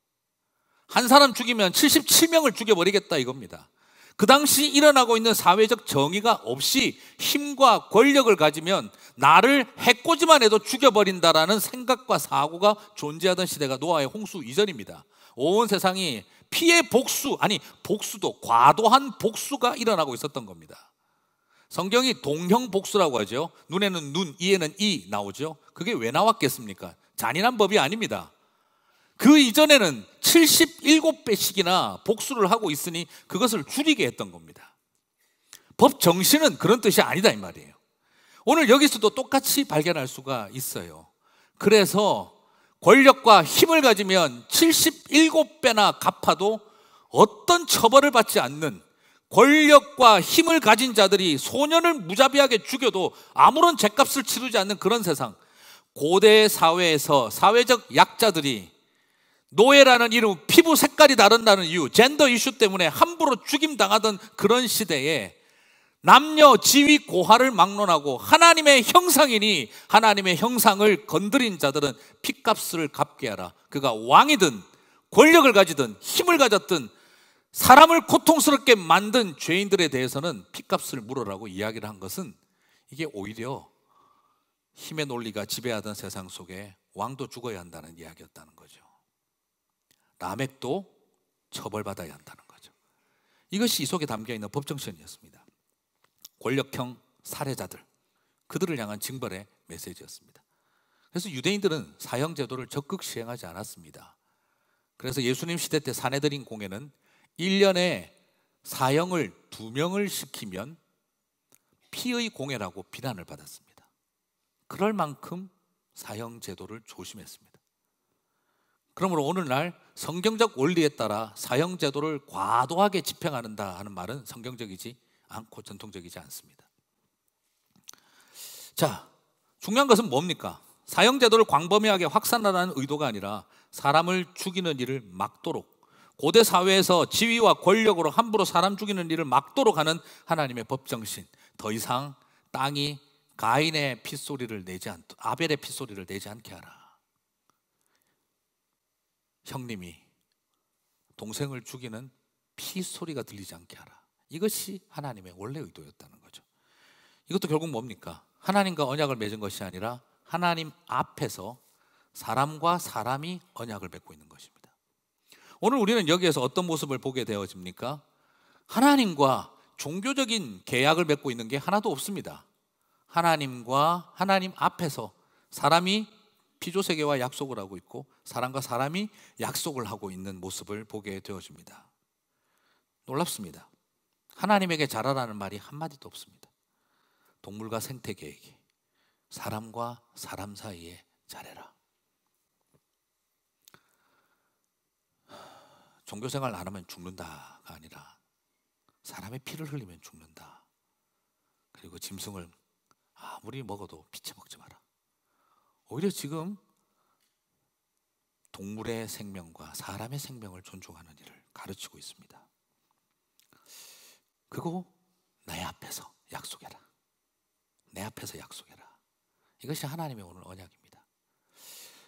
S1: 한 사람 죽이면 77명을 죽여버리겠다 이겁니다. 그 당시 일어나고 있는 사회적 정의가 없이 힘과 권력을 가지면 나를 해코지만 해도 죽여버린다라는 생각과 사고가 존재하던 시대가 노아의 홍수 이전입니다. 온 세상이 피의 복수, 아니 복수도 과도한 복수가 일어나고 있었던 겁니다. 성경이 동형복수라고 하죠. 눈에는 눈, 이에는 이 나오죠. 그게 왜 나왔겠습니까? 잔인한 법이 아닙니다. 그 이전에는 77배씩이나 복수를 하고 있으니 그것을 줄이게 했던 겁니다. 법 정신은 그런 뜻이 아니다 이 말이에요. 오늘 여기서도 똑같이 발견할 수가 있어요. 그래서 권력과 힘을 가지면 77배나 갚아도 어떤 처벌을 받지 않는, 권력과 힘을 가진 자들이 소년을 무자비하게 죽여도 아무런 죗값을 치르지 않는 그런 세상, 고대 사회에서 사회적 약자들이 노예라는 이름, 피부 색깔이 다른다는 이유, 젠더 이슈 때문에 함부로 죽임당하던 그런 시대에 남녀 지위 고하를 막론하고 하나님의 형상이니 하나님의 형상을 건드린 자들은 핏값을 갚게 하라. 그가 왕이든 권력을 가지든 힘을 가졌든 사람을 고통스럽게 만든 죄인들에 대해서는 핏값을 물으라고 이야기를 한 것은, 이게 오히려 힘의 논리가 지배하던 세상 속에 왕도 죽어야 한다는 이야기였다는 거죠. 라멕도 처벌받아야 한다는 거죠. 이것이 이 속에 담겨있는 법정선이었습니다. 권력형 살해자들, 그들을 향한 징벌의 메시지였습니다. 그래서 유대인들은 사형제도를 적극 시행하지 않았습니다. 그래서 예수님 시대 때 사내들인 공회는 1년에 사형을 2명을 시키면 피의 공회라고 비난을 받았습니다. 그럴 만큼 사형제도를 조심했습니다. 그러므로 오늘날 성경적 원리에 따라 사형제도를 과도하게 집행한다 하는 말은 성경적이지 않고 전통적이지 않습니다. 자, 중요한 것은 뭡니까? 사형제도를 광범위하게 확산하라는 의도가 아니라 사람을 죽이는 일을 막도록, 고대 사회에서 지위와 권력으로 함부로 사람 죽이는 일을 막도록 하는 하나님의 법정신, 더 이상 땅이 가인의 핏소리를 내지 않도록, 아벨의 핏소리를 내지 않게 하라. 형님이 동생을 죽이는 핏소리가 들리지 않게 하라. 이것이 하나님의 원래 의도였다는 거죠. 이것도 결국 뭡니까? 하나님과 언약을 맺은 것이 아니라 하나님 앞에서 사람과 사람이 언약을 맺고 있는 것입니다. 오늘 우리는 여기에서 어떤 모습을 보게 되어집니까? 하나님과 종교적인 계약을 맺고 있는 게 하나도 없습니다. 하나님과 하나님 앞에서 사람이 피조세계와 약속을 하고 있고 사람과 사람이 약속을 하고 있는 모습을 보게 되어집니다. 놀랍습니다. 하나님에게 잘하라는 말이 한마디도 없습니다. 동물과 생태계에게, 사람과 사람 사이에 잘해라. 종교생활 안 하면 죽는다가 아니라 사람의 피를 흘리면 죽는다. 그리고 짐승을 아무리 먹어도 피채 먹지 마라. 오히려 지금 동물의 생명과 사람의 생명을 존중하는 일을 가르치고 있습니다. 그리고 내 앞에서 약속해라. 내 앞에서 약속해라. 이것이 하나님의 오늘 언약입니다.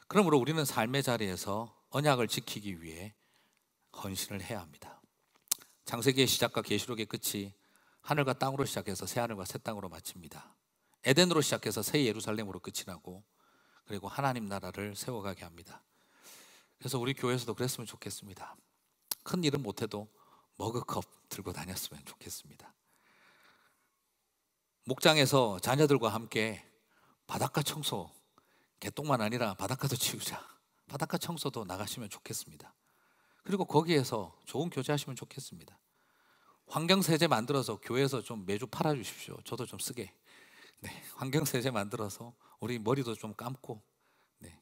S1: 그러므로 우리는 삶의 자리에서 언약을 지키기 위해 헌신을 해야 합니다. 창세기의 시작과 계시록의 끝이 하늘과 땅으로 시작해서 새 하늘과 새 땅으로 마칩니다. 에덴으로 시작해서 새 예루살렘으로 끝이 나고 그리고 하나님 나라를 세워가게 합니다. 그래서 우리 교회에서도 그랬으면 좋겠습니다. 큰 일은 못해도 머그컵 들고 다녔으면 좋겠습니다. 목장에서 자녀들과 함께 바닷가 청소, 개똥만 아니라 바닷가도 치우자, 바닷가 청소도 나가시면 좋겠습니다. 그리고 거기에서 좋은 교제하시면 좋겠습니다. 환경세제 만들어서 교회에서 좀 매주 팔아주십시오. 저도 좀 쓰게. 네, 환경세제 만들어서 우리 머리도 좀 감고, 네,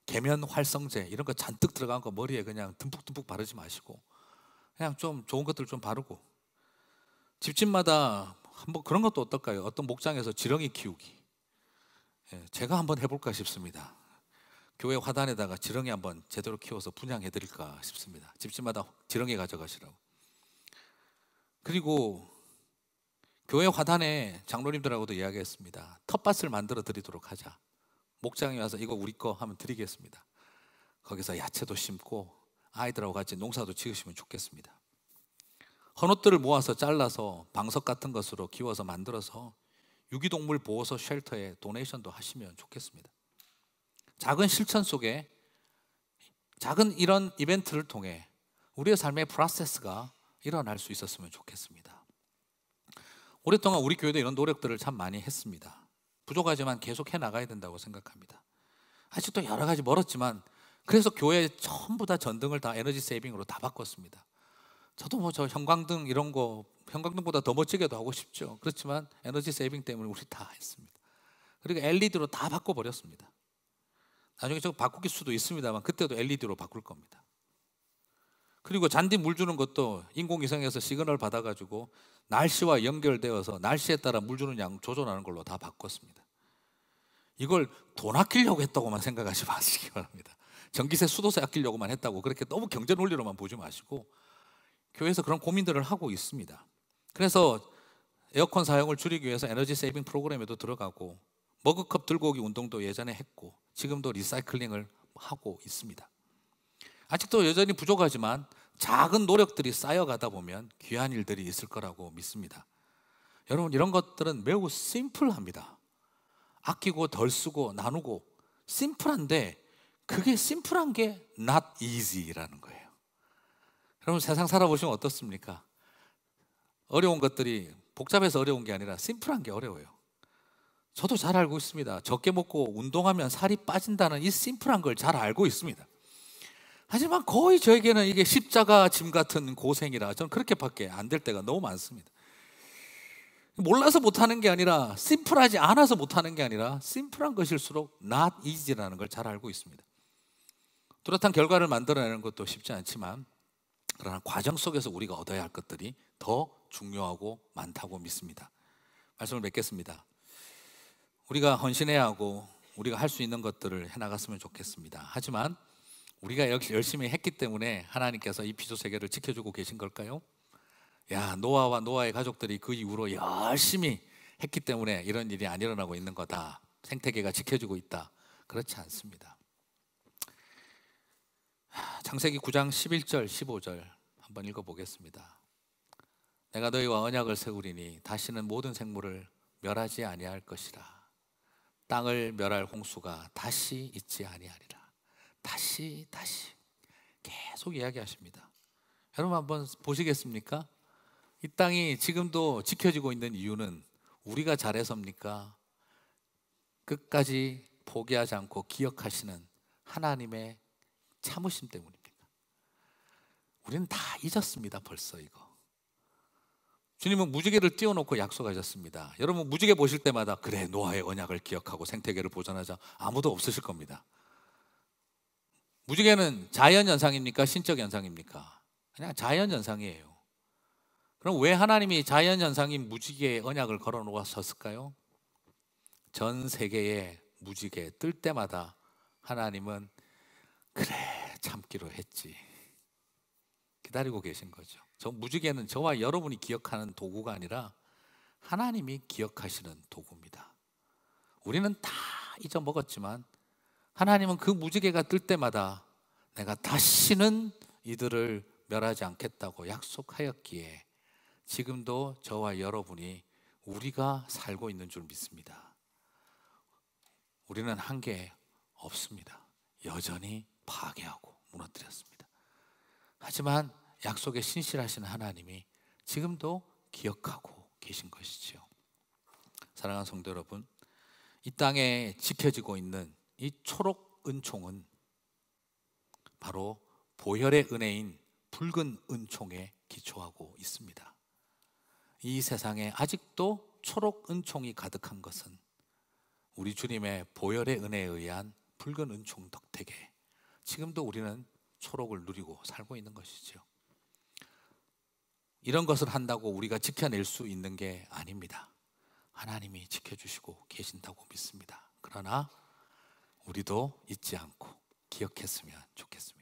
S1: 계면 활성제 이런 거 잔뜩 들어간 거 머리에 그냥 듬뿍듬뿍 바르지 마시고 그냥 좀 좋은 것들 좀 바르고, 집집마다 한번 그런 것도 어떨까요? 어떤 목장에서 지렁이 키우기. 제가 한번 해볼까 싶습니다. 교회 화단에다가 지렁이 한번 제대로 키워서 분양해 드릴까 싶습니다. 집집마다 지렁이 가져가시라고. 그리고 교회 화단에 장로님들하고도 이야기했습니다. 텃밭을 만들어 드리도록 하자. 목장에 와서 이거 우리 거 하면 드리겠습니다. 거기서 야채도 심고 아이들하고 같이 농사도 지으시면 좋겠습니다. 헌옷들을 모아서 잘라서 방석 같은 것으로 기워서 만들어서 유기동물 보호소 쉘터에 도네이션도 하시면 좋겠습니다. 작은 실천 속에 작은 이런 이벤트를 통해 우리의 삶의 프로세스가 일어날 수 있었으면 좋겠습니다. 오랫동안 우리 교회도 이런 노력들을 참 많이 했습니다. 부족하지만 계속 해나가야 된다고 생각합니다. 아직도 여러 가지 멀었지만 그래서 교회 전부 다 전등을 다 에너지 세이빙으로 다 바꿨습니다. 저도 뭐 저 형광등 이런 거 형광등보다 더 멋지게도 하고 싶죠. 그렇지만 에너지 세이빙 때문에 우리 다 했습니다. 그리고 LED로 다 바꿔버렸습니다. 나중에 저 바꾸길 수도 있습니다만 그때도 LED로 바꿀 겁니다. 그리고 잔디 물 주는 것도 인공위성에서 시그널 받아가지고 날씨와 연결되어서 날씨에 따라 물 주는 양 조절하는 걸로 다 바꿨습니다. 이걸 돈 아끼려고 했다고만 생각하지 마시기 바랍니다. 전기세, 수도세 아끼려고만 했다고 그렇게 너무 경제 논리로만 보지 마시고 교회에서 그런 고민들을 하고 있습니다. 그래서 에어컨 사용을 줄이기 위해서 에너지 세이빙 프로그램에도 들어가고 머그컵 들고 오기 운동도 예전에 했고 지금도 리사이클링을 하고 있습니다. 아직도 여전히 부족하지만 작은 노력들이 쌓여가다 보면 귀한 일들이 있을 거라고 믿습니다. 여러분, 이런 것들은 매우 심플합니다. 아끼고 덜 쓰고 나누고 심플한데 그게 심플한 게 not easy라는 거예요. 여러분, 세상 살아보시면 어떻습니까? 어려운 것들이 복잡해서 어려운 게 아니라 심플한 게 어려워요. 저도 잘 알고 있습니다. 적게 먹고 운동하면 살이 빠진다는 이 심플한 걸 잘 알고 있습니다. 하지만 거의 저에게는 이게 십자가 짐 같은 고생이라 저는 그렇게밖에 안 될 때가 너무 많습니다. 몰라서 못하는 게 아니라 심플하지 않아서 못하는 게 아니라 심플한 것일수록 not easy라는 걸 잘 알고 있습니다. 뚜렷한 결과를 만들어내는 것도 쉽지 않지만 그러나 과정 속에서 우리가 얻어야 할 것들이 더 중요하고 많다고 믿습니다. 말씀을 맺겠습니다. 우리가 헌신해야 하고 우리가 할 수 있는 것들을 해나갔으면 좋겠습니다. 하지만 우리가 열심히 했기 때문에 하나님께서 이 피조 세계를 지켜주고 계신 걸까요? 야, 노아와 노아의 가족들이 그 이후로 열심히 했기 때문에 이런 일이 안 일어나고 있는 거다. 생태계가 지켜주고 있다. 그렇지 않습니다. 창세기 9장 11절 15절 한번 읽어보겠습니다. 내가 너희와 언약을 세우리니 다시는 모든 생물을 멸하지 아니할 것이라. 땅을 멸할 홍수가 다시 있지 아니하리라. 다시 계속 이야기하십니다. 여러분 한번 보시겠습니까? 이 땅이 지금도 지켜지고 있는 이유는 우리가 잘해서입니까? 끝까지 포기하지 않고 기억하시는 하나님의 참으심 때문입니다. 우리는 다 잊었습니다. 벌써 이거. 주님은 무지개를 띄워놓고 약속하셨습니다. 여러분 무지개 보실 때마다 그래 노아의 언약을 기억하고 생태계를 보존하자 아무도 없으실 겁니다. 무지개는 자연현상입니까? 신적 현상입니까? 그냥 자연현상이에요. 그럼 왜 하나님이 자연현상인 무지개의 언약을 걸어 놓으셨을까요? 전 세계의 무지개 뜰 때마다 하나님은 그래, 참기로 했지. 기다리고 계신 거죠. 저 무지개는 저와 여러분이 기억하는 도구가 아니라 하나님이 기억하시는 도구입니다. 우리는 다 잊어먹었지만 하나님은 그 무지개가 뜰 때마다 내가 다시는 이들을 멸하지 않겠다고 약속하였기에 지금도 저와 여러분이 우리가 살고 있는 줄 믿습니다. 우리는 한계 없습니다. 여전히 파괴하고 무너뜨렸습니다. 하지만 약속에 신실하신 하나님이 지금도 기억하고 계신 것이지요. 사랑하는 성도 여러분, 이 땅에 지켜지고 있는 이 초록 은총은 바로 보혈의 은혜인 붉은 은총에 기초하고 있습니다. 이 세상에 아직도 초록 은총이 가득한 것은 우리 주님의 보혈의 은혜에 의한 붉은 은총 덕택에 지금도 우리는 초록을 누리고 살고 있는 것이죠. 이런 것을 한다고 우리가 지켜낼 수 있는 게 아닙니다. 하나님이 지켜주시고 계신다고 믿습니다. 그러나 우리도 잊지 않고 기억했으면 좋겠습니다.